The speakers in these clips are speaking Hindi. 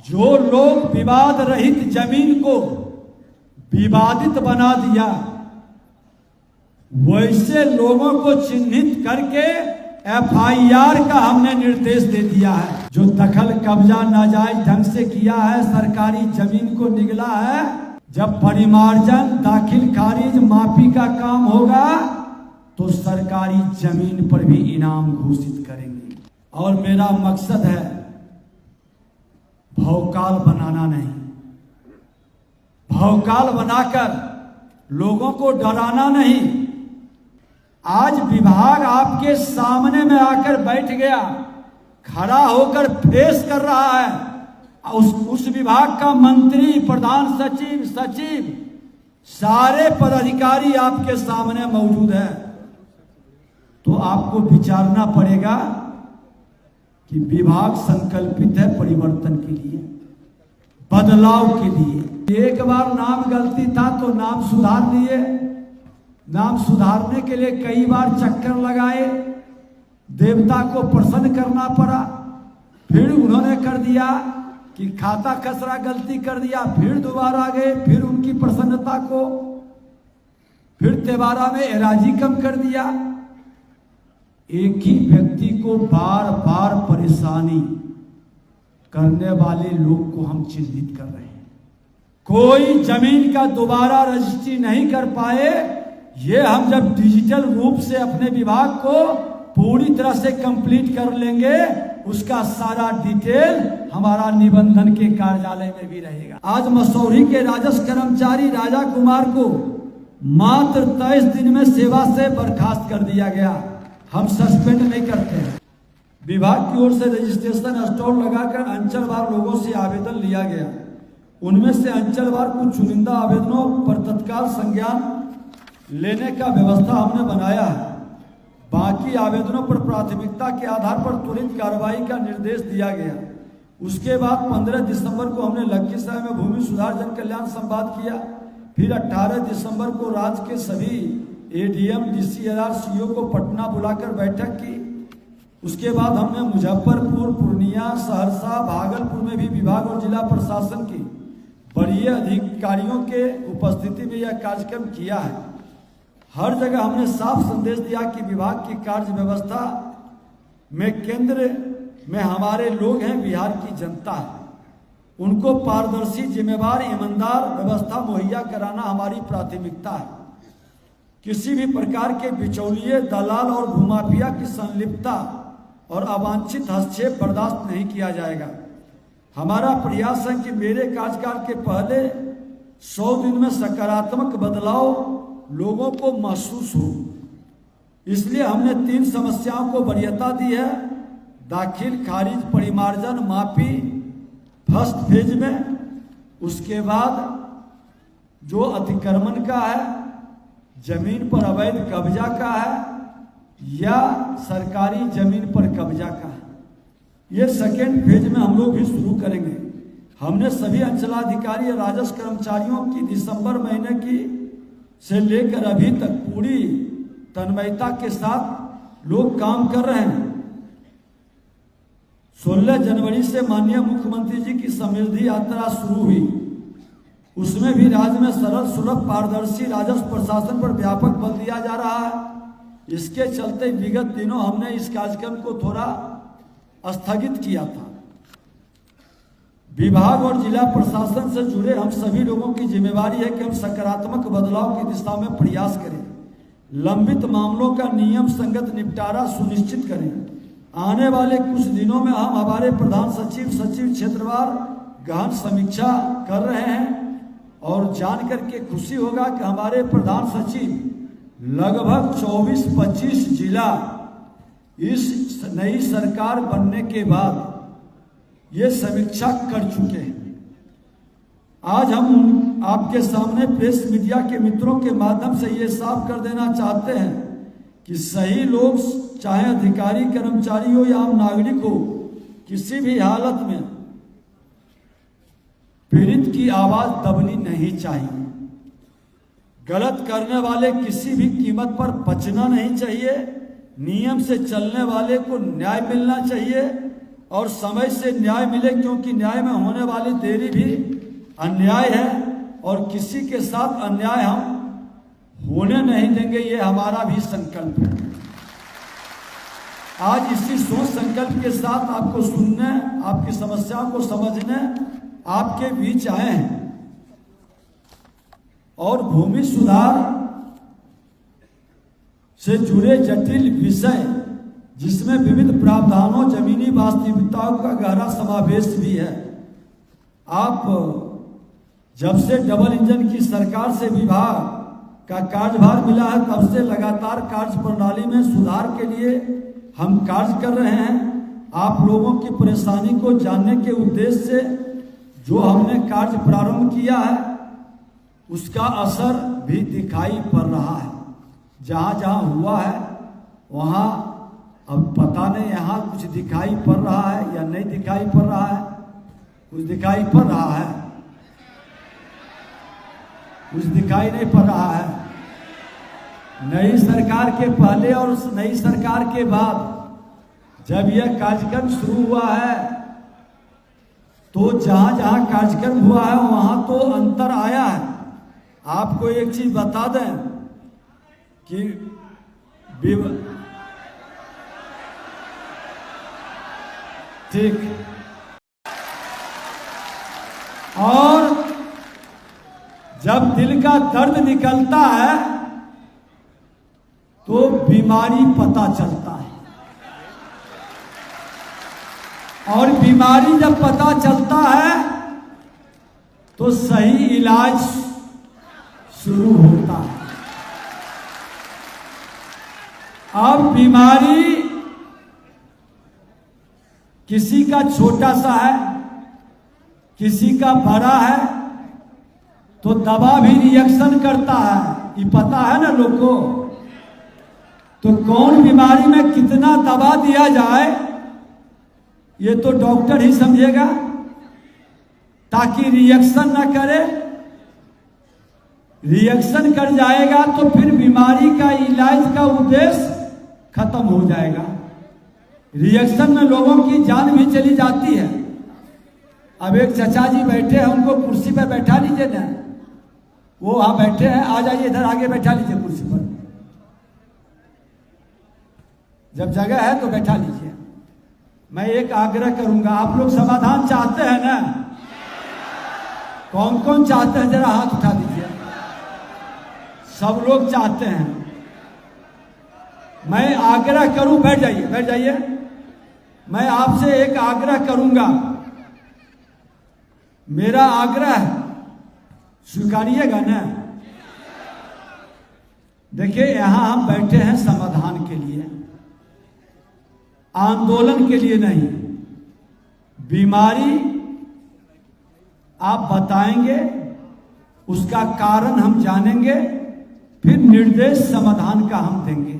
जो लोग विवाद रहित जमीन को विवादित बना दिया, वैसे लोगों को चिन्हित करके एफआईआर का हमने निर्देश दे दिया है। जो दखल कब्जा नाजायज ढंग से किया है, सरकारी जमीन को निगला है, जब परिमार्जन दाखिल खारिज माफी का काम होगा तो सरकारी जमीन पर भी इनाम घोषित करेंगे। और मेरा मकसद है भौकाल बनाना नहीं, भौकाल बनाकर लोगों को डराना नहीं। आज विभाग आपके सामने में आकर बैठ गया, खड़ा होकर फेस कर रहा है। उस विभाग का मंत्री, प्रधान सचिव, सारे पदाधिकारी आपके सामने मौजूद है। तो आपको विचारना पड़ेगा कि विभाग संकल्पित है परिवर्तन के लिए, बदलाव के लिए। एक बार नाम गलती था तो नाम सुधार लिए, नाम सुधारने के लिए कई बार चक्कर लगाए, देवता को प्रसन्न करना पड़ा। फिर उन्होंने कर दिया कि खाता खसरा गलती कर दिया, फिर दोबारा आ गए, फिर उनकी प्रसन्नता को फिर तिबारा में एराजी कम कर दिया। एक ही व्यक्ति को बार बार परेशानी करने वाले लोग को हम चिन्हित कर रहे हैं। कोई जमीन का दोबारा रजिस्ट्री नहीं कर पाए, ये हम जब डिजिटल रूप से अपने विभाग को पूरी तरह से कंप्लीट कर लेंगे, उसका सारा डिटेल हमारा निबंधन के कार्यालय में भी रहेगा। आज मसौरी के राजस्व कर्मचारी राजा कुमार को मात्र 23 दिन में सेवा से बर्खास्त कर दिया गया। हम सस्पेंड नहीं करते हैं। विभाग की ओर से रजिस्ट्रेशन स्टॉल लगाकर अंचलवार लोगों से आवेदन लिया गया। उनमें से अंचलवार कुछ चुनिंदा आवेदनों पर तत्काल संज्ञान लेने का व्यवस्था हमने बनाया है। बाकी आवेदनों पर प्राथमिकता के आधार पर त्वरित कार्रवाई का निर्देश दिया गया। उसके बाद 15 दिसंबर को हमने लखीसराय में भूमि सुधार जन कल्याण संवाद किया। फिर 18 दिसंबर को राज्य के सभी एडीएम, डीसीएलआर, सीओ को पटना बुलाकर बैठक की। उसके बाद हमने मुजफ्फरपुर, पूर्णिया, सहरसा, भागलपुर में भी विभाग और जिला प्रशासन की वरीय अधिकारियों के उपस्थिति में यह कार्यक्रम किया है। हर जगह हमने साफ संदेश दिया कि विभाग की कार्य व्यवस्था में केंद्र में हमारे लोग हैं, बिहार की जनता है। उनको पारदर्शी, जिम्मेवार, ईमानदार व्यवस्था मुहैया कराना हमारी प्राथमिकता है। किसी भी प्रकार के बिचौलिए, दलाल और भूमाफिया की संलिप्तता और अवांछित हस्तक्षेप बर्दाश्त नहीं किया जाएगा। हमारा प्रयास है कि मेरे कार्यकाल के पहले 100 दिन में सकारात्मक बदलाव लोगों को महसूस हो। इसलिए हमने 3 समस्याओं को वरीयता दी है: दाखिल खारिज, परिमार्जन, माफी फर्स्ट फेज में। उसके बाद जो अतिक्रमण का है, जमीन पर अवैध कब्जा का है या सरकारी जमीन पर कब्जा का है, ये सेकेंड फेज में हम लोग भी शुरू करेंगे। हमने सभी अंचलाधिकारी और राजस्व कर्मचारियों की दिसंबर महीने की से लेकर अभी तक पूरी तन्मयता के साथ लोग काम कर रहे हैं। 16 जनवरी से माननीय मुख्यमंत्री जी की समृद्धि यात्रा शुरू हुई। उसमें भी राज्य में सरल, सुलभ, पारदर्शी राजस्व प्रशासन पर व्यापक बल दिया जा रहा है। इसके चलते विगत दिनों हमने इस कार्यक्रम को थोड़ा स्थगित किया था। विभाग और जिला प्रशासन से जुड़े हम सभी लोगों की जिम्मेवारी है कि हम सकारात्मक बदलाव की दिशा में प्रयास करें, लंबित मामलों का नियम संगत निपटारा सुनिश्चित करें। आने वाले कुछ दिनों में हम हमारे प्रधान सचिव, सचिव क्षेत्रवार गहन समीक्षा कर रहे हैं और जान करके खुशी होगा कि हमारे प्रधान सचिव लगभग 24-25 जिला इस नई सरकार बनने के बाद ये समीक्षा कर चुके हैं। आज हम आपके सामने प्रेस मीडिया के मित्रों के माध्यम से ये साफ कर देना चाहते हैं कि सही लोग, चाहे अधिकारी, कर्मचारी हो या आम नागरिक हो, किसी भी हालत में पीड़ित की आवाज दबनी नहीं चाहिए। गलत करने वाले किसी भी कीमत पर बचना नहीं चाहिए। नियम से चलने वाले को न्याय मिलना चाहिए और समय से न्याय मिले, क्योंकि न्याय में होने वाली देरी भी अन्याय है और किसी के साथ अन्याय हम होने नहीं देंगे, ये हमारा भी संकल्प है। आज इसी सोच संकल्प के साथ आपको सुनने, आपकी समस्याओं को समझने आपके बीच आए हैं। और भूमि सुधार से जुड़े जटिल विषय, जिसमें विविध प्रावधानों, जमीनी वास्तविकताओं का गहरा समावेश भी है। आप जब से डबल इंजन की सरकार से विभाग का कार्यभार मिला है, तब से लगातार कार्य प्रणाली में सुधार के लिए हम कार्य कर रहे हैं। आप लोगों की परेशानी को जानने के उद्देश्य से जो हमने कार्य प्रारंभ किया है, उसका असर भी दिखाई पड़ रहा है। जहाँ जहाँ हुआ है वहाँ अब पता नहीं यहाँ कुछ दिखाई पड़ रहा है या नहीं दिखाई पड़ रहा है। कुछ दिखाई पड़ रहा है, कुछ दिखाई नहीं पड़ रहा है। नई सरकार के पहले और उस नई सरकार के बाद जब यह कार्यक्रम शुरू हुआ है, तो जहां जहां कार्यक्रम हुआ है वहां तो अंतर आया है। आपको एक चीज बता दें कि ठीक, और जब दिल का दर्द निकलता है तो बीमारी पता चलता है, और बीमारी जब पता चलता है तो सही इलाज शुरू होता है। अब बीमारी किसी का छोटा सा है, किसी का बड़ा है, तो दवा भी रिएक्शन करता है, ये पता है ना लोग को। तो कौन बीमारी में कितना दवा दिया जाए ये तो डॉक्टर ही समझेगा, ताकि रिएक्शन ना करे। रिएक्शन कर जाएगा तो फिर बीमारी का इलाज का उद्देश्य खत्म हो जाएगा। रिएक्शन में लोगों की जान भी चली जाती है। अब एक चाचा जी बैठे हैं, उनको कुर्सी पर बैठा लीजिए ना, वो वहां बैठे हैं, आ जाइए इधर आगे बैठा लीजिए कुर्सी पर, जब जगह है तो बैठा लीजिए। मैं एक आग्रह करूंगा, आप लोग समाधान चाहते हैं ना? कौन कौन चाहते हैं, जरा हाथ उठा दीजिए। सब लोग चाहते हैं। मैं आग्रह करूं, बैठ जाइए बैठ जाइए। मैं आपसे एक आग्रह करूंगा, मेरा आग्रह स्वीकारिएगा ना? देखिए, यहां हम बैठे हैं समाधान के लिए, आंदोलन के लिए नहीं। बीमारी आप बताएंगे, उसका कारण हम जानेंगे, फिर निर्देश समाधान का हम देंगे।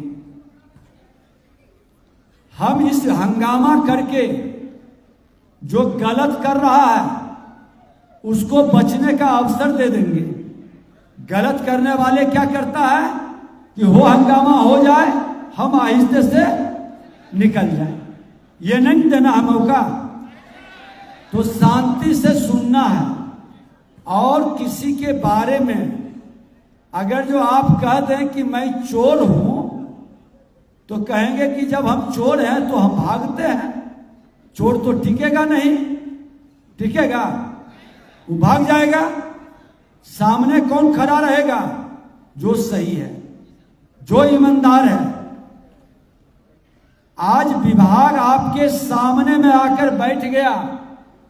हम इस हंगामा करके जो गलत कर रहा है उसको बचने का अवसर दे देंगे। गलत करने वाले क्या करता है कि हो हंगामा हो जाए, हम आहिस्ते से निकल जाए, ये नहीं देना है मौका। तो शांति से सुनना है। और किसी के बारे में अगर जो आप कह दें कि मैं चोर हूं, तो कहेंगे कि जब हम चोर हैं तो हम भागते हैं। चोर तो टिकेगा नहीं, टिकेगा, वो भाग जाएगा। सामने कौन खड़ा रहेगा? जो सही है, जो ईमानदार है। आज विभाग आपके सामने में आकर बैठ गया,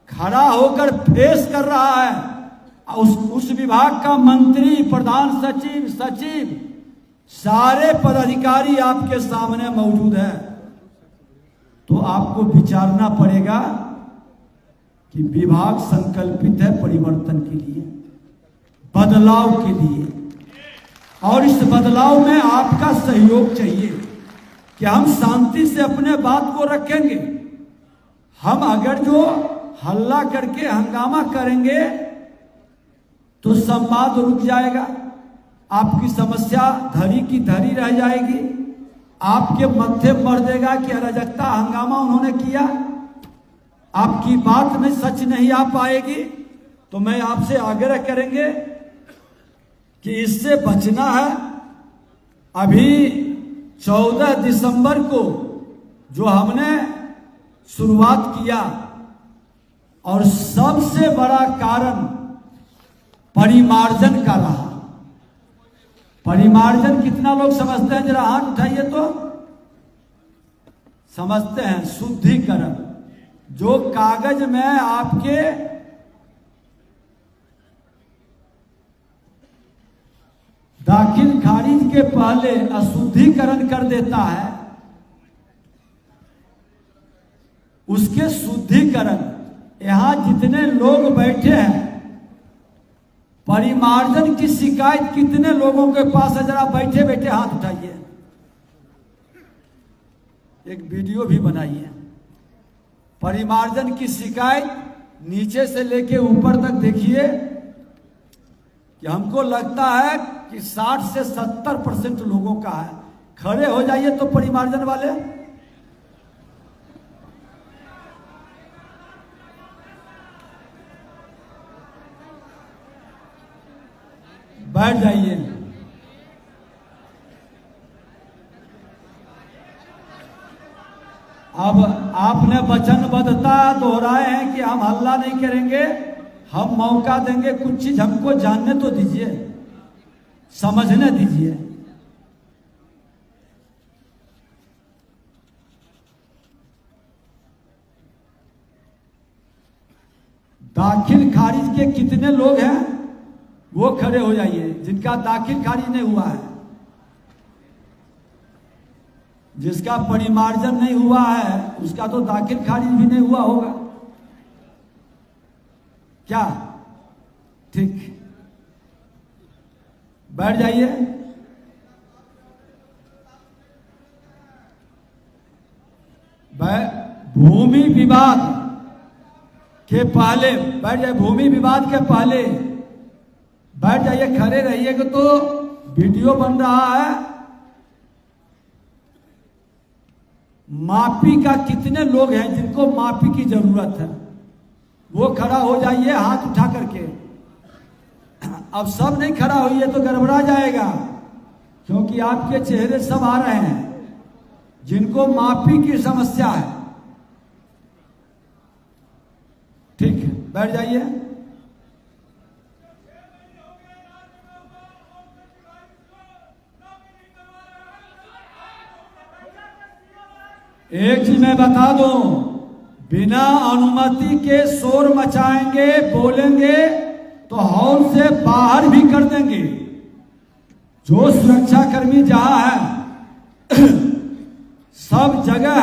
खड़ा होकर फेस कर रहा है। उस विभाग का मंत्री, प्रधान सचिव, सचिव, सारे पदाधिकारी आपके सामने मौजूद है। तो आपको विचारना पड़ेगा कि विभाग संकल्पित है परिवर्तन के लिए, बदलाव के लिए, और इस बदलाव में आपका सहयोग चाहिए कि हम शांति से अपने बात को रखेंगे। हम अगर जो हल्ला करके हंगामा करेंगे तो संवाद रुक जाएगा, आपकी समस्या धरी की धरी रह जाएगी। आपके मत्थे मर देगा कि अराजकता हंगामा उन्होंने किया, आपकी बात में सच नहीं आ पाएगी, तो मैं आपसे आग्रह करेंगे कि इससे बचना है। अभी 14 दिसंबर को जो हमने शुरुआत किया, और सबसे बड़ा कारण परिमार्जन का रहा। परिमार्जन कितना लोग समझते हैं? जरा हाथ उठाइए तो। समझते हैं? शुद्धिकरण, जो कागज में आपके दाखिल खारिज के पहले अशुद्धिकरण कर देता है, उसके शुद्धिकरण। यहां जितने लोग बैठे हैं, परिमार्जन की शिकायत कितने लोगों के पास है? जरा बैठे बैठे हाथ उठाइए, एक वीडियो भी बनाइए। परिमार्जन की शिकायत नीचे से लेके ऊपर तक देखिए कि हमको लगता है कि 60 से 70% लोगों का है। खड़े हो जाइए तो परिमार्जन वाले, बैठ जाइए। अब आपने वचनबद्धता दोहराए हैं कि हम हल्ला नहीं करेंगे, हम मौका देंगे। कुछ चीज हमको जानने तो दीजिए, समझने दीजिए। दाखिल खारिज के कितने लोग हैं वो खड़े हो जाइए, जिनका दाखिल खारिज नहीं हुआ है, जिसका परिमार्जन नहीं हुआ है, उसका तो दाखिल खारिज भी नहीं हुआ होगा क्या? ठीक, बैठ जाइए। भूमि विवाद के पहले बैठ जाइए, भूमि विवाद के पहले बैठ जाइए, खड़े रहिएगा तो वीडियो बन रहा है। माफी का कितने लोग हैं जिनको माफी की जरूरत है? वो खड़ा हो जाइए हाथ उठा करके। अब सब नहीं खड़ा होइए तो गड़बड़ा जाएगा, क्योंकि आपके चेहरे सब आ रहे हैं जिनको माफी की समस्या है। ठीक है, बैठ जाइए। एक चीज मैं बता दूं, बिना अनुमति के शोर मचाएंगे, बोलेंगे तो हॉल से बाहर भी कर देंगे। जो सुरक्षाकर्मी जहां है सब जगह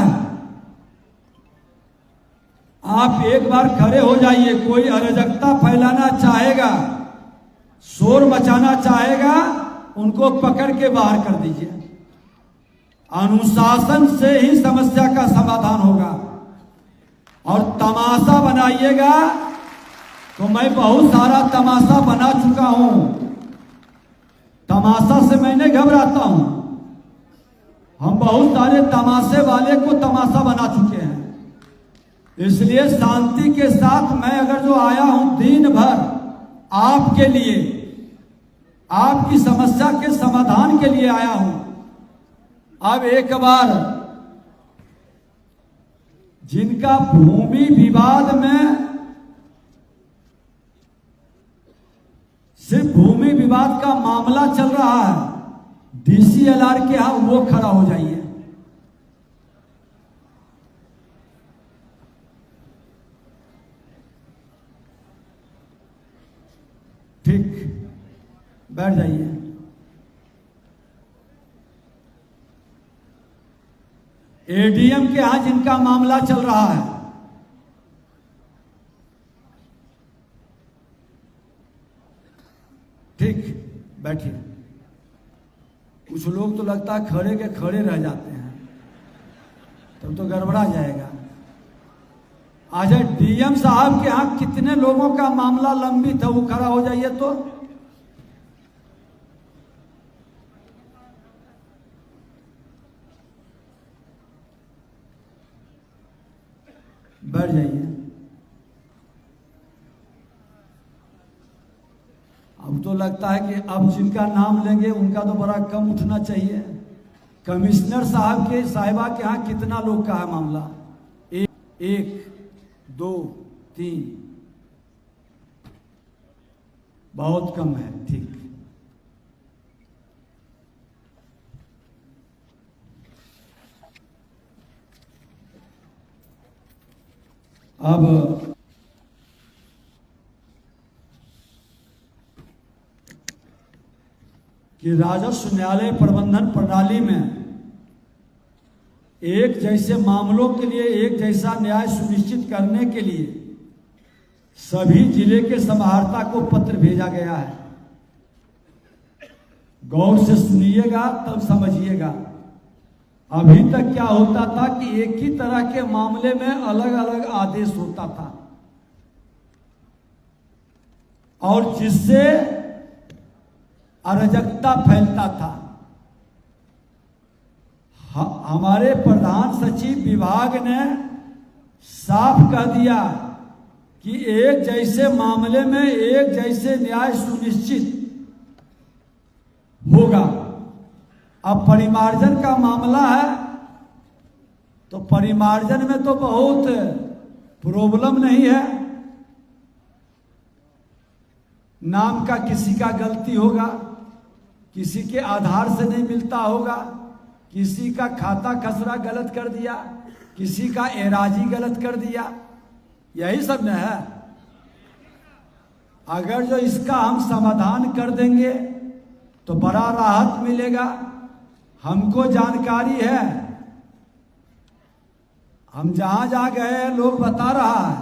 आप एक बार खड़े हो जाइए। कोई अराजकता फैलाना चाहेगा, शोर मचाना चाहेगा, उनको पकड़ के बाहर कर दीजिए। अनुशासन से ही समस्या का समाधान होगा। और तमाशा बनाइएगा तो मैं बहुत सारा तमाशा बना चुका हूं। तमाशा से मैं नहीं घबराता हूं। हम बहुत सारे तमाशे वाले को तमाशा बना चुके हैं। इसलिए शांति के साथ मैं अगर जो आया हूं दिन भर आपके लिए, आपकी समस्या के समाधान के लिए आया हूं। अब एक बार जिनका भूमि विवाद में सिर्फ भूमि विवाद का मामला चल रहा है, DCLR के यहां वो खड़ा हो जाइए। ठीक, बैठ जाइए। ADM के यहां जिनका मामला चल रहा है, ठीक, बैठिए। कुछ लोग तो लगता है खड़े के खड़े रह जाते हैं, तब तो गड़बड़ा जाएगा। आज DM साहब के यहां कितने लोगों का मामला लंबित है, वो खड़ा हो जाइए तो। बैठ जाइए। अब तो लगता है कि अब जिनका नाम लेंगे उनका तो बड़ा कम उठना चाहिए। कमिश्नर साहब के साहिबा के यहाँ कितना लोग का है मामला? एक 2 3, बहुत कम है। ठीक, अब कि राजस्व न्यायालय प्रबंधन प्रणाली में एक जैसे मामलों के लिए एक जैसा न्याय सुनिश्चित करने के लिए सभी जिले के समाहर्ता को पत्र भेजा गया है। गौर से सुनिएगा तब समझिएगा। अभी तक क्या होता था कि एक ही तरह के मामले में अलग अलग आदेश होता था और जिससे अराजकता फैलता था। हमारे प्रधान सचिव विभाग ने साफ कह दिया कि एक जैसे मामले में एक जैसे न्याय सुनिश्चित होगा। अब परिमार्जन का मामला है तो परिमार्जन में तो बहुत प्रॉब्लम नहीं है। नाम का किसी का गलती होगा, किसी के आधार से नहीं मिलता होगा, किसी का खाता खसरा गलत कर दिया, किसी का एराजी गलत कर दिया, यही सब न है। अगर जो इसका हम समाधान कर देंगे तो बड़ा राहत मिलेगा। हमको जानकारी है, हम जहां जहां गए लोग बता रहा है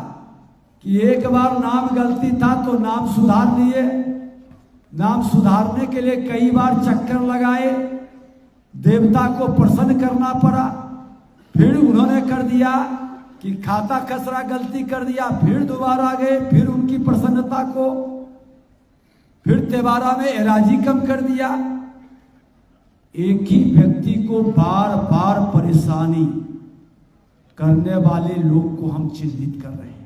कि एक बार नाम गलती था तो नाम सुधार लिए। नाम सुधारने के लिए कई बार चक्कर लगाए, देवता को प्रसन्न करना पड़ा। फिर उन्होंने कर दिया कि खाता खसरा गलती कर दिया, फिर दोबारा गए, फिर उनकी प्रसन्नता को, फिर तिबारा में एराजी कम कर दिया। एक ही व्यक्ति को बार बार परेशानी करने वाले लोग को हम चिन्हित कर रहे हैं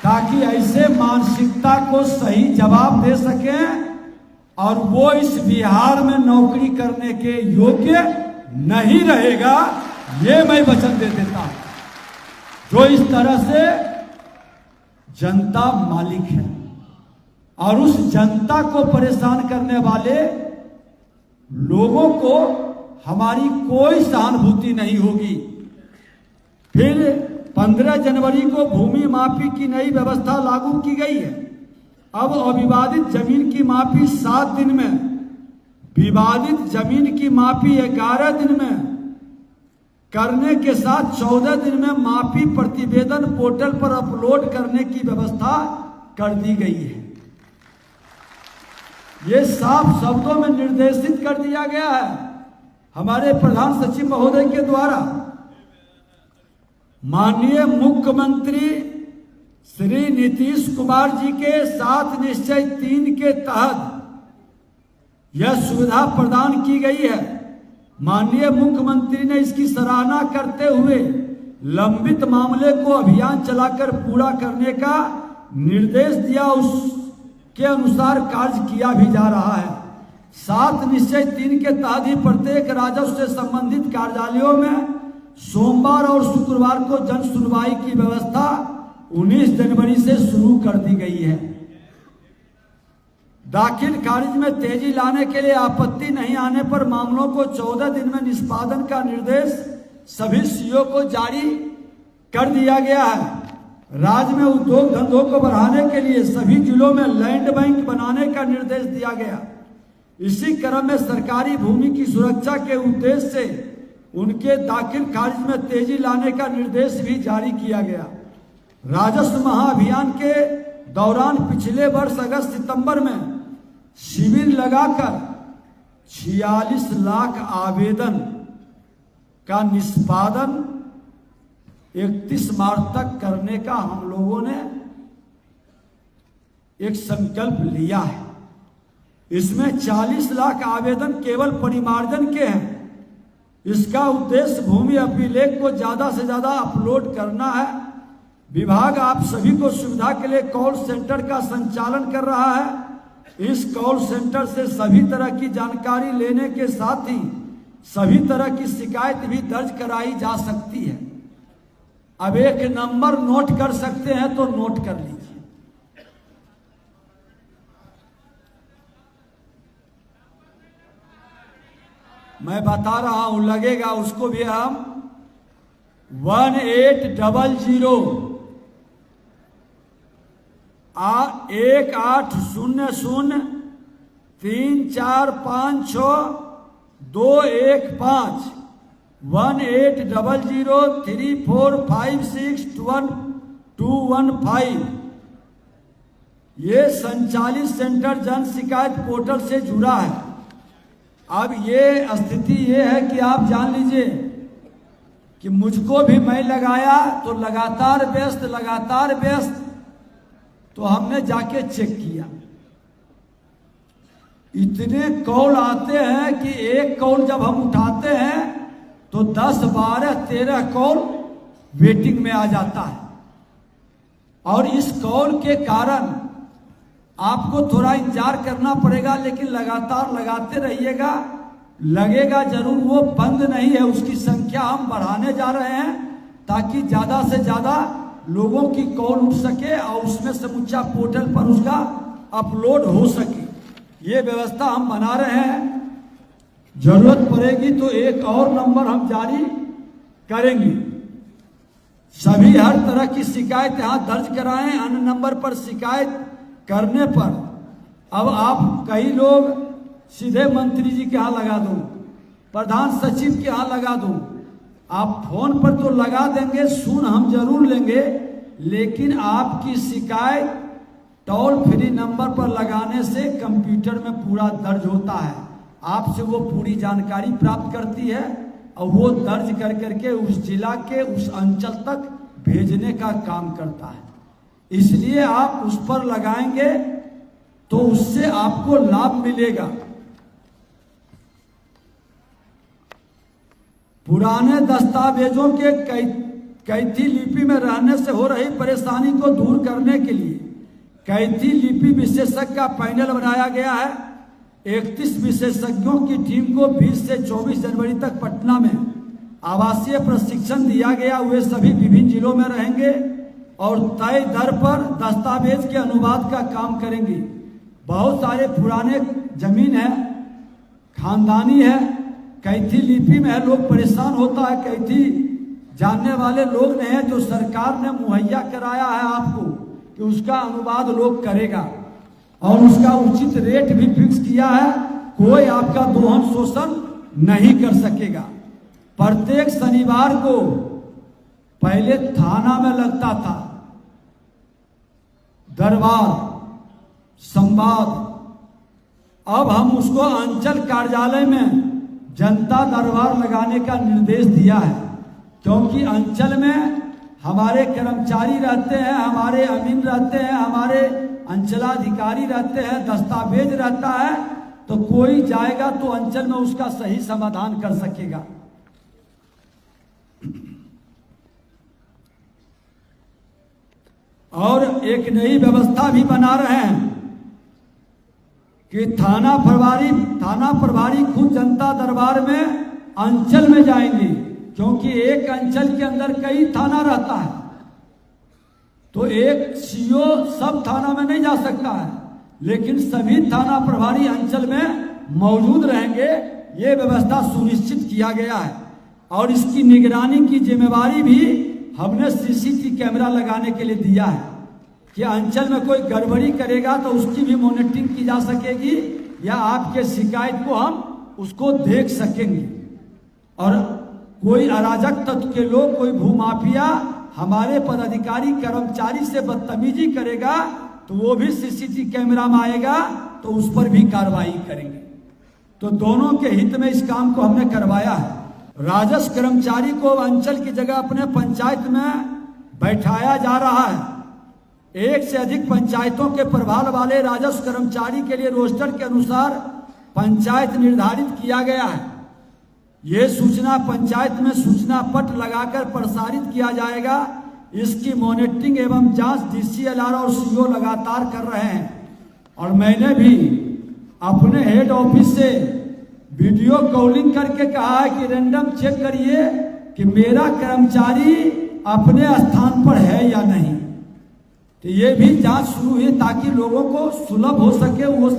ताकि ऐसे मानसिकता को सही जवाब दे सकें और वो इस बिहार में नौकरी करने के योग्य नहीं रहेगा। ये मैं वचन दे देता हूं। जो इस तरह से जनता मालिक है और उस जनता को परेशान करने वाले लोगों को हमारी कोई सहानुभूति नहीं होगी। फिर 15 जनवरी को भूमि माफी की नई व्यवस्था लागू की गई है। अब अविवादित जमीन की माफी 7 दिन में, विवादित जमीन की माफी 11 दिन में करने के साथ 14 दिन में माफी प्रतिवेदन पोर्टल पर अपलोड करने की व्यवस्था कर दी गई है। ये साफ शब्दों में निर्देशित कर दिया गया है हमारे प्रधान सचिव महोदय के द्वारा। माननीय मुख्यमंत्री श्री नीतीश कुमार जी के 7 निश्चय 3 के तहत यह सुविधा प्रदान की गई है। माननीय मुख्यमंत्री ने इसकी सराहना करते हुए लंबित मामले को अभियान चलाकर पूरा करने का निर्देश दिया। उसके अनुसार कार्य किया भी जा रहा है। 7 निश्चय 3 के तहत ही प्रत्येक राजस्व से संबंधित कार्यालयों में सोमवार और शुक्रवार को जन सुनवाई की व्यवस्था 19 जनवरी से शुरू कर दी गई है। दाखिल खारिज में तेजी लाने के लिए आपत्ति नहीं आने पर मामलों को 14 दिन में निष्पादन का निर्देश सभी सीओ को जारी कर दिया गया है। राज्य में उद्योग धंधों को बढ़ाने के लिए सभी जिलों में लैंड बैंक बनाने का निर्देश दिया गया। इसी क्रम में सरकारी भूमि की सुरक्षा के उद्देश्य से उनके दाखिल खारिज में तेजी लाने का निर्देश भी जारी किया गया। राजस्व महाअभियान के दौरान पिछले वर्ष अगस्त सितंबर में शिविर लगाकर 46 लाख आवेदन का निष्पादन 31 मार्च तक करने का हम लोगों ने एक संकल्प लिया है। इसमें 40 लाख आवेदन केवल परिमार्जन के हैं। इसका उद्देश्य भूमि अभिलेख को ज्यादा से ज्यादा अपलोड करना है विभाग आप सभी को सुविधा के लिए कॉल सेंटर का संचालन कर रहा है। इस कॉल सेंटर से सभी तरह की जानकारी लेने के साथ ही सभी तरह की शिकायत भी दर्ज कराई जा सकती है। अब एक नंबर नोट कर सकते हैं तो नोट कर लीजिए। मैं बता रहा हूं, लगेगा उसको भी हम 1800 180034562115 180034562115 ये संचालित सेंटर जन शिकायत पोर्टल से जुड़ा है। अब ये स्थिति ये है कि आप जान लीजिए कि मुझको भी मैं लगाया तो लगातार व्यस्त, तो हमने जाके चेक किया, इतने कॉल आते हैं कि एक कॉल जब हम उठाते हैं तो 10, 12, 13 कॉल वेटिंग में आ जाता है। और इस कॉल के कारण आपको थोड़ा इंतजार करना पड़ेगा, लेकिन लगातार लगाते रहिएगा, लगेगा जरूर। वो बंद नहीं है, उसकी संख्या हम बढ़ाने जा रहे हैं ताकि ज्यादा से ज्यादा लोगों की कॉल उठ सके और उसमें समूचा पोर्टल पर उसका अपलोड हो सके। ये व्यवस्था हम बना रहे हैं। जरूरत पड़ेगी तो एक और नंबर हम जारी करेंगे। सभी हर तरह की शिकायत यहां दर्ज कराएं। अन्य नंबर पर शिकायत करने पर अब आप कई लोग सीधे मंत्री जी के यहाँ लगा दो, प्रधान सचिव के यहाँ लगा दो। आप फोन पर तो लगा देंगे, सुन हम जरूर लेंगे, लेकिन आपकी शिकायत टोल फ्री नंबर पर लगाने से कंप्यूटर में पूरा दर्ज होता है। आपसे वो पूरी जानकारी प्राप्त करती है और वो दर्ज कर करके उस जिला के उस अंचल तक भेजने का काम करता है। इसलिए आप उस पर लगाएंगे तो उससे आपको लाभ मिलेगा। पुराने दस्तावेजों के कैथी लिपि में रहने से हो रही परेशानी को दूर करने के लिए कैथी लिपि विशेषज्ञ का पैनल बनाया गया है। 31 विशेषज्ञों की टीम को 20 से 24 जनवरी तक पटना में आवासीय प्रशिक्षण दिया गया। वे सभी विभिन्न जिलों में रहेंगे और तय दर पर दस्तावेज के अनुवाद का काम करेंगे। बहुत सारे पुराने जमीन है, खानदानी है, कैथी लिपि में है, लोग परेशान होता है, कैथी जानने वाले लोग नहीं है, जो सरकार ने मुहैया कराया है आपको कि उसका अनुवाद लोग करेगा और उसका उचित रेट भी फिक्स किया है। कोई आपका दोहन शोषण नहीं कर सकेगा। प्रत्येक शनिवार को पहले थाना में लगता था दरबार संवाद, अब हम उसको अंचल कार्यालय में जनता दरबार लगाने का निर्देश दिया है, क्योंकि अंचल में हमारे कर्मचारी रहते हैं, हमारे अमीन रहते हैं, हमारे अंचलाधिकारी रहते हैं, दस्तावेज रहता है, तो कोई जाएगा तो अंचल में उसका सही समाधान कर सकेगा। और एक नई व्यवस्था भी बना रहे हैं कि थाना प्रभारी खुद जनता दरबार में अंचल में जाएंगे, क्योंकि एक अंचल के अंदर कई थाना रहता है, तो एक सीओ सब थाना में नहीं जा सकता है, लेकिन सभी थाना प्रभारी अंचल में मौजूद रहेंगे। ये व्यवस्था सुनिश्चित किया गया है और इसकी निगरानी की जिम्मेवारी भी हमने सीसीटीवी कैमरा लगाने के लिए दिया है कि अंचल में कोई गड़बड़ी करेगा तो उसकी भी मॉनिटरिंग की जा सकेगी या आपके शिकायत को हम उसको देख सकेंगे। और कोई अराजक तत्व के लोग, कोई भूमाफिया हमारे पदाधिकारी कर्मचारी से बदतमीजी करेगा तो वो भी सीसीटीवी कैमरा में आएगा, तो उस पर भी कार्रवाई करेंगे। तो दोनों के हित में इस काम को हमने करवाया है। राजस्व कर्मचारी को अंचल की जगह अपने पंचायत में बैठाया जा रहा है। एक से अधिक पंचायतों के प्रभार वाले राजस्व कर्मचारी के लिए रोस्टर के अनुसार पंचायत निर्धारित किया गया है। यह सूचना पंचायत में सूचना पट लगाकर प्रसारित किया जाएगा इसकी मॉनिटरिंग एवं जांच डीसीएलआर और सीओ लगातार कर रहे हैं। और मैंने भी अपने हेड ऑफिस से वीडियो कॉलिंग करके कहा है कि रैंडम चेक करिए कि मेरा कर्मचारी अपने स्थान पर है या नहीं। तो ये भी जांच शुरू हुई ताकि लोगों को सुलभ हो सके, वो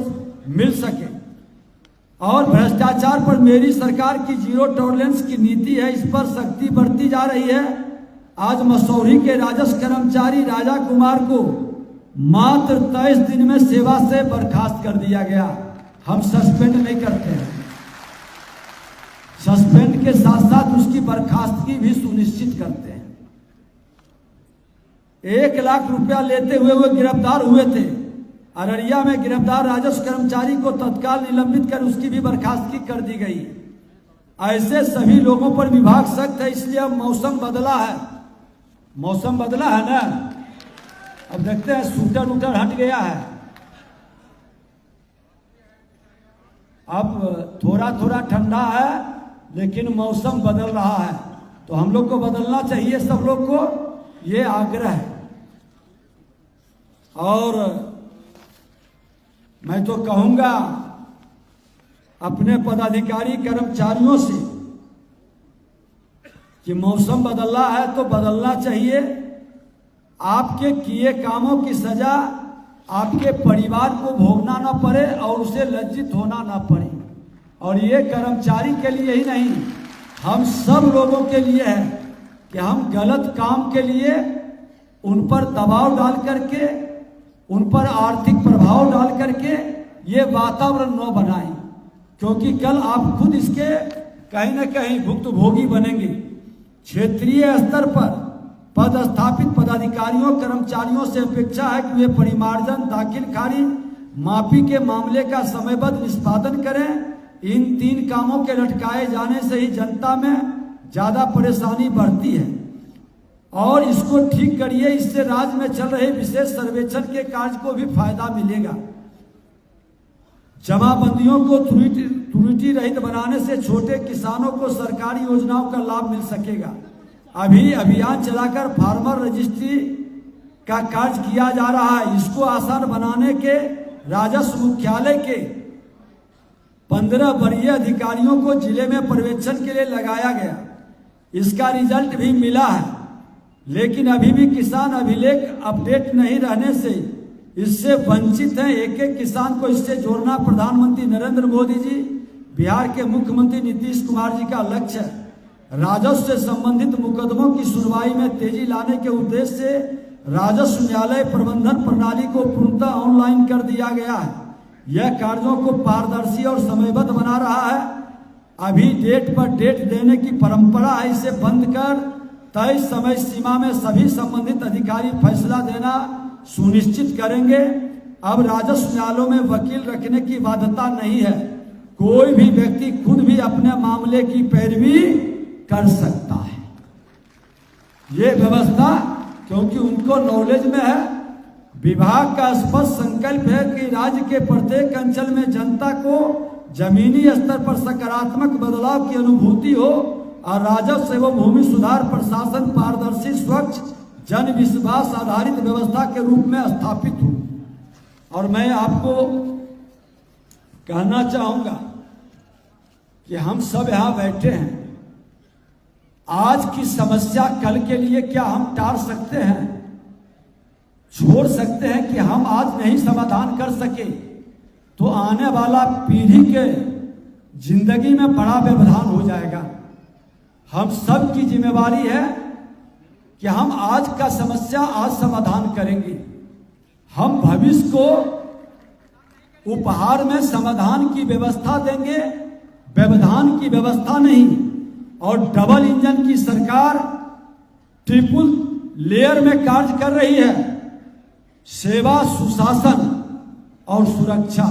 मिल सके। और भ्रष्टाचार पर मेरी सरकार की जीरो टॉलरेंस की नीति है, इस पर सख्ती बरती जा रही है। आज मसौरी के राजस्व कर्मचारी राजा कुमार को मात्र 23 दिन में सेवा से बर्खास्त कर दिया गया। हम सस्पेंड नहीं करते हैं, सस्पेंड के साथ साथ उसकी बर्खास्तगी भी सुनिश्चित करते हैं। 1 लाख रुपया लेते हुए वो गिरफ्तार हुए थे। अररिया में गिरफ्तार राजस्व कर्मचारी को तत्काल निलंबित कर उसकी भी बर्खास्तगी कर दी गई। ऐसे सभी लोगों पर विभाग सख्त है, इसलिए अब मौसम बदला है। मौसम बदला है ना, अब देखते हैं सूटर उटर हट गया है। अब थोड़ा थोड़ा ठंडा है, लेकिन मौसम बदल रहा है, तो हम लोग को बदलना चाहिए, सब लोग को ये आग्रह है। और मैं तो कहूंगा अपने पदाधिकारी कर्मचारियों से कि मौसम बदला है तो बदलना चाहिए। आपके किए कामों की सजा आपके परिवार को भोगना ना पड़े और उसे लज्जित होना ना पड़े। और ये कर्मचारी के लिए ही नहीं, हम सब लोगों के लिए है कि हम गलत काम के लिए उन पर दबाव डाल करके, उन पर आर्थिक प्रभाव डाल करके ये वातावरण न बनाएं, क्योंकि कल आप खुद इसके कहीं न कहीं भुक्तभोगी बनेंगे। क्षेत्रीय स्तर पर पदस्थापित पदाधिकारियों कर्मचारियों से अपेक्षा है कि वे परिमार्जन, दाखिल खारिज, माफी के मामले का समयबद्ध निष्पादन करें। इन 3 कामों के लटकाए जाने से ही जनता में ज्यादा परेशानी बढ़ती है और इसको ठीक करिए। इससे राज्य में चल रहे विशेष सर्वेक्षण के कार्य को भी फायदा मिलेगा। जमाबंदियों को त्रुटि रहित बनाने से छोटे किसानों को सरकारी योजनाओं का लाभ मिल सकेगा। अभी अभियान चलाकर फार्मर रजिस्ट्री का कार्य किया जा रहा है। इसको आसान बनाने के राजस्व मुख्यालय के 15 वरीय अधिकारियों को जिले में पर्यवेक्षण के लिए लगाया गया। इसका रिजल्ट भी मिला है, लेकिन अभी भी किसान अभिलेख अपडेट नहीं रहने से इससे वंचित हैं। एक एक किसान को इससे जोड़ना प्रधानमंत्री नरेंद्र मोदी जी, बिहार के मुख्यमंत्री नीतीश कुमार जी का लक्ष्य है। राजस्व से संबंधित मुकदमों की सुनवाई में तेजी लाने के उद्देश्य से राजस्व न्यायालय प्रबंधन प्रणाली को पूर्णतः ऑनलाइन कर दिया गया है। यह कार्यों को पारदर्शी और समयबद्ध बना रहा है। अभी डेट पर डेट देने की परंपरा है, इसे बंद कर तय समय सीमा में सभी संबंधित अधिकारी फैसला देना सुनिश्चित करेंगे। अब राजस्व न्यायालयों में वकील रखने की बाध्यता नहीं है। कोई भी व्यक्ति खुद भी अपने मामले की पैरवी कर सकता है। ये व्यवस्था क्योंकि उनको नॉलेज में है। विभाग का स्पष्ट संकल्प है कि राज्य के प्रत्येक अंचल में जनता को जमीनी स्तर पर सकारात्मक बदलाव की अनुभूति हो और राजस्व एवं भूमि सुधार प्रशासन पारदर्शी, स्वच्छ, जन विश्वास आधारित व्यवस्था के रूप में स्थापित हो। और मैं आपको कहना चाहूंगा कि हम सब यहां बैठे हैं, आज की समस्या कल के लिए क्या हम टाल सकते हैं, छोड़ सकते हैं कि हम आज नहीं समाधान कर सके तो आने वाला पीढ़ी के जिंदगी में बड़ा व्यवधान हो जाएगा। हम सब की जिम्मेवारी है कि हम आज का समस्या आज समाधान करेंगे। हम भविष्य को उपहार में समाधान की व्यवस्था देंगे, व्यवधान की व्यवस्था नहीं। और डबल इंजन की सरकार ट्रिपल लेयर में कार्य कर रही है। सेवा, सुशासन और सुरक्षा।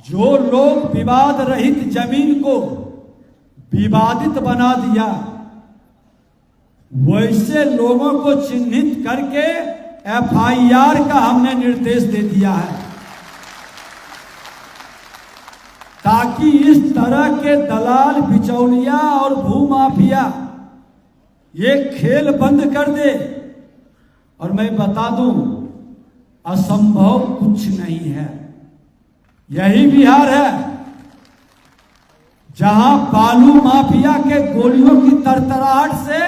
जो लोग विवाद रहित जमीन को विवादित बना दिया, वैसे लोगों को चिन्हित करके एफआईआर का हमने निर्देश दे दिया है, ताकि इस तरह के दलाल, बिचौलिया और भूमाफिया ये खेल बंद कर दे। और मैं बता दूं, असंभव कुछ नहीं है। यही बिहार है जहां बालू माफिया के गोलियों की तरतराहट से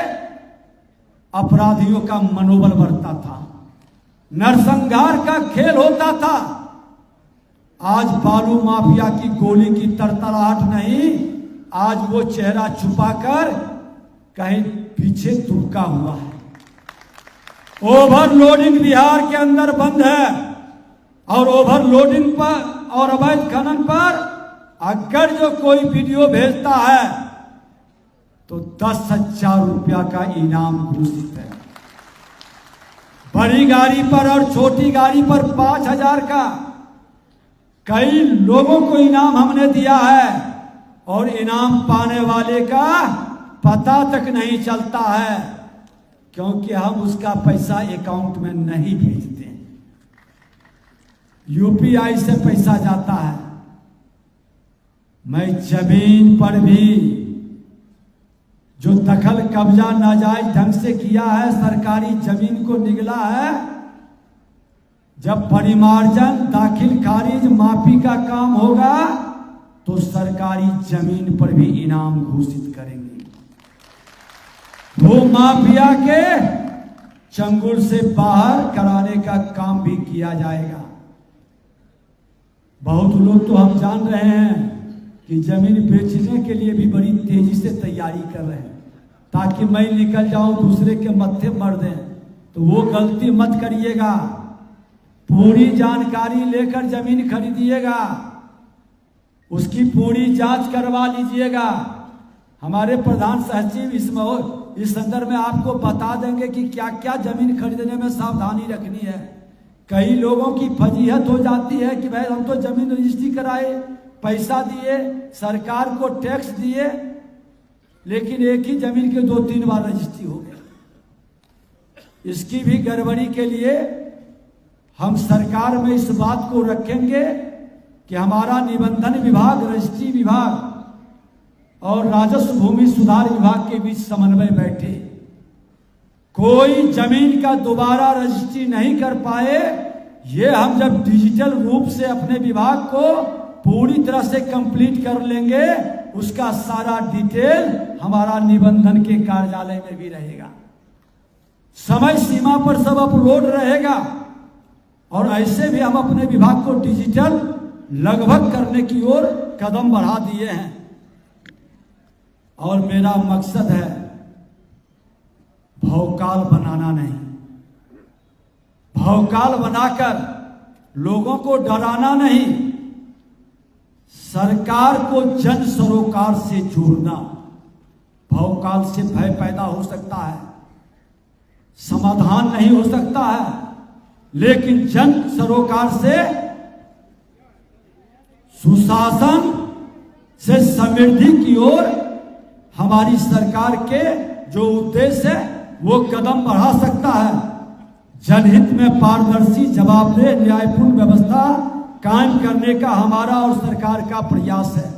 अपराधियों का मनोबल बढ़ता था, नरसंहार का खेल होता था। आज बालू माफिया की गोली की तरतराहट नहीं, आज वो चेहरा छुपाकर कहीं पीछे दुबका हुआ है। ओवरलोडिंग बिहार के अंदर बंद है, और ओवरलोडिंग पर और अवैध खनन पर अगर जो कोई वीडियो भेजता है तो 10,000 रुपया का इनाम घोषित है। बड़ी गाड़ी पर और छोटी गाड़ी पर 5,000 का। कई लोगों को इनाम हमने दिया है, और इनाम पाने वाले का पता तक नहीं चलता है, क्योंकि हम उसका पैसा अकाउंट में नहीं भेजते। यूपीआई से पैसा जाता है। मैं जमीन पर भी जो दखल कब्जा नाजायज ढंग से किया है, सरकारी जमीन को निगला है, जब परिमार्जन, दाखिल खारिज, माफी का काम होगा तो सरकारी जमीन पर भी इनाम घोषित करेंगे। भू माफिया के चंगुल से बाहर कराने का काम भी किया जाएगा। बहुत लोग तो हम जान रहे हैं कि जमीन बेचने के लिए भी बड़ी तेजी से तैयारी कर रहे हैं, ताकि मैं निकल जाऊं, दूसरे के मत्थे मर दें। तो वो गलती मत करिएगा, पूरी जानकारी लेकर जमीन खरीदिएगा, उसकी पूरी जांच करवा लीजिएगा। हमारे प्रधान सचिव इस संदर्भ में आपको बता देंगे कि क्या क्या जमीन खरीदने में सावधानी रखनी है। कई लोगों की फजीहत हो जाती है कि भाई हम तो जमीन रजिस्ट्री कराए, पैसा दिए, सरकार को टैक्स दिए, लेकिन एक ही जमीन के 2-3 बार रजिस्ट्री हो गए। इसकी भी गड़बड़ी के लिए हम सरकार में इस बात को रखेंगे कि हमारा निबंधन विभाग, रजिस्ट्री विभाग और राजस्व भूमि सुधार विभाग के बीच समन्वय बैठे। कोई जमीन का दोबारा रजिस्ट्री नहीं कर पाए, ये हम जब डिजिटल रूप से अपने विभाग को पूरी तरह से कंप्लीट कर लेंगे, उसका सारा डिटेल हमारा निबंधन के कार्यालय में भी रहेगा, समय सीमा पर सब अपलोड रहेगा। और ऐसे भी हम अपने विभाग को डिजिटल लगभग करने की ओर कदम बढ़ा दिए हैं। और मेरा मकसद है भौकाल बनाना नहीं, भौकाल बनाकर लोगों को डराना नहीं, सरकार को जन सरोकार से जोड़ना। भौकाल से भय पैदा हो सकता है, समाधान नहीं हो सकता है, लेकिन जन सरोकार से, सुशासन से समृद्धि की ओर हमारी सरकार के जो उद्देश्य है वो कदम बढ़ा सकता है। जनहित में पारदर्शी, जवाबदेह, न्यायपूर्ण व्यवस्था कायम करने का हमारा और सरकार का प्रयास है।